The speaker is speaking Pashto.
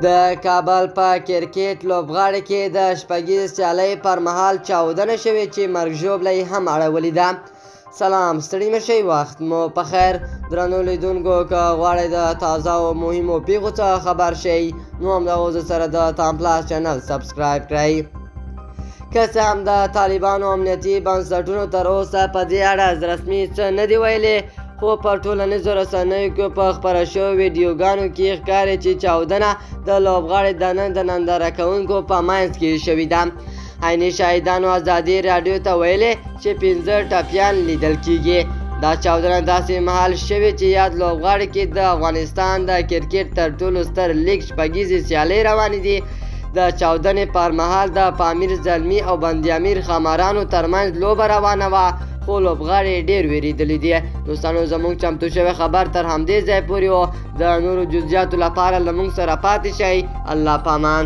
د کابل په کرکټ لوبغاړي کې د شپږیز سیالۍ پر مهال چاودنه شوې چې مرګ ژوبله یې هم اړولې ده. سلام، ستړي مه شئ، وخت مو په خیر. درنو لیدونکو، که غواړئ د تازه او مهمو پیښو څخه خبر شئ نو همدغو سره د تام پلاس چینل سبسکرایب کړئ. که څه هم د طالبانو امنیتي بنسټونو تر اوسه په دې اړه رسمي څه نه دي ویلي، خو په ټولنیزو رسنیو کې په خپره شویو ویډیوګانو کې ښکاري چې چاودنه د لوبغاړي د ننداره کوونکو په منځ کې شوې ده. عیني شاهدانو ازادي راډیو ته ویلي چې 5 ټپیان لیدل کېږي. دا چاودنه داسې مهال شوې چې یاد لوبغاړي کې د افغانستان د کرکټ تر ټولو ستر لیګ شپږیزې سیالۍ روانې دي. د چاودنې پر مهال د پامیر زلمي او بند امیر خمارانو ترمنځ لوبه روانه وه، خو لوبغاړي ډېر وېرېدلي دي. دوستانو، زموږ چمتو شوی خبر تر همدې ځای پورې و. د نورو جزئیاتو لپاره له موږ سره پاتې شئ. الله پامان.